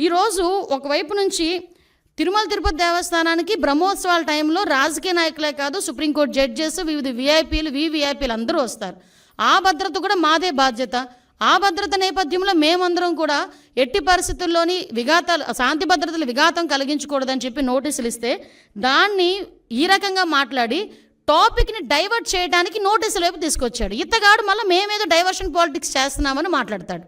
ఈరోజు ఒకవైపు నుంచి తిరుమల తిరుపతి దేవస్థానానికి బ్రహ్మోత్సవాల టైంలో రాజకీయ నాయకులే కాదు, సుప్రీంకోర్టు జడ్జెస్, వివిధ విఐపీలు అందరూ వస్తారు. ఆ భద్రత కూడా మాదే బాధ్యత. ఆ భద్రత నేపథ్యంలో మేమందరం కూడా ఎట్టి పరిస్థితుల్లోని శాంతి భద్రతలు విఘాతం కలిగించకూడదని చెప్పి నోటీసులు ఇస్తే దాన్ని ఈ రకంగా మాట్లాడి టాపిక్ని డైవర్ట్ చేయడానికి నోటీసుల వైపు తీసుకొచ్చాడు. ఇతగాడు మళ్ళీ మేమేదో డైవర్షన్ పాలిటిక్స్ చేస్తున్నామని మాట్లాడతాడు.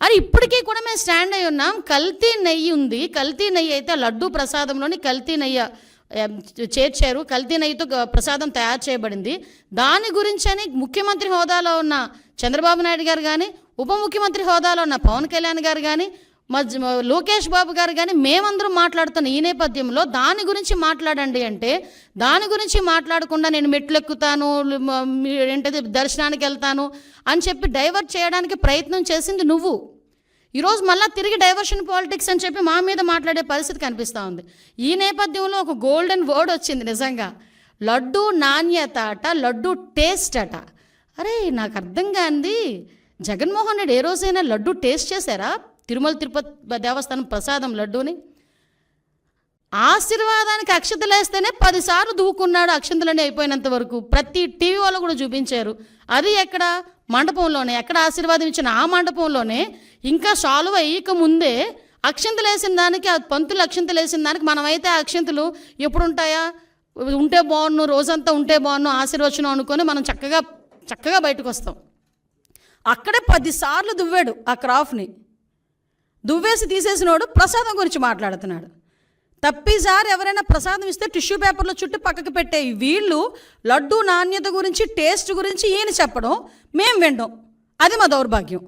అరే ఇప్పటికీ కూడా మేము స్టాండ్ అయి ఉన్నాం. కల్తీ నెయ్యి ఉంది. కల్తీ నెయ్యి అయితే లడ్డూ ప్రసాదంలోని కల్తీ నెయ్యి చేర్చారు. కల్తీ నెయ్యితో ప్రసాదం తయారు చేయబడింది. దాని గురించని ముఖ్యమంత్రి హోదాలో ఉన్న చంద్రబాబు నాయుడు గారు కానీ, ఉప ముఖ్యమంత్రి హోదాలో ఉన్న పవన్ కళ్యాణ్ గారు కానీ, లోకేష్ బాబు గారు కానీ మేమందరం మాట్లాడుతున్న ఈ నేపథ్యంలో దాని గురించి మాట్లాడండి అంటే దాని గురించి మాట్లాడకుండా నేను మెట్లు ఎక్కుతాను, ఏంటది దర్శనానికి వెళ్తాను అని చెప్పి డైవర్ట్ చేయడానికి ప్రయత్నం చేసింది నువ్వు. ఈరోజు మళ్ళీ తిరిగి డైవర్షన్ పాలిటిక్స్ అని చెప్పి మా మీద మాట్లాడే పరిస్థితి కనిపిస్తూ ఉంది. ఈ నేపథ్యంలో ఒక గోల్డెన్ వర్డ్ వచ్చింది నిజంగా, లడ్డు నాణ్యత అట, లడ్డు టేస్ట్ అట. అరే నాకు అర్థం కాంది, జగన్మోహన్ రెడ్డి ఏ రోజైనా లడ్డు టేస్ట్ చేశారా? తిరుమల తిరుపతి దేవస్థానం ప్రసాదం లడ్డూని ఆశీర్వాదానికి అక్షతలు వేస్తేనే 10 సార్లు దూకున్నాడు. అక్షంతలన్నీ అయిపోయినంత వరకు ప్రతి టీవీ వాళ్ళు కూడా చూపించారు. అది ఎక్కడ మండపంలోనే, ఎక్కడ ఆశీర్వాదం ఇచ్చిన ఆ మండపంలోనే ఇంకా సాల్వ్ అయ్యక ముందే అక్షంతలు వేసిన దానికి, ఆ పంతులు అక్షంతలు వేసిన దానికి మనమైతే ఆ అక్షంతలు ఎప్పుడు ఉంటాయా, ఉంటే బాగున్ను, రోజంతా ఉంటే బాగున్ను, ఆశీర్వచనం అనుకొని మనం చక్కగా బయటకు వస్తాం. అక్కడే 10 సార్లు దువ్వాడు ఆ క్రాఫ్ని. దువ్వేసి తీసేసినోడు ప్రసాదం గురించి మాట్లాడుతున్నాడు. తప్పిసారి ఎవరైనా ప్రసాదం ఇస్తే టిష్యూ పేపర్లో చుట్టి పక్కకి పెట్టే వీళ్ళు లడ్డు నాణ్యత గురించి, టేస్ట్ గురించి ఈయన చెప్పడం, మేము వినడం, అది మా దౌర్భాగ్యం.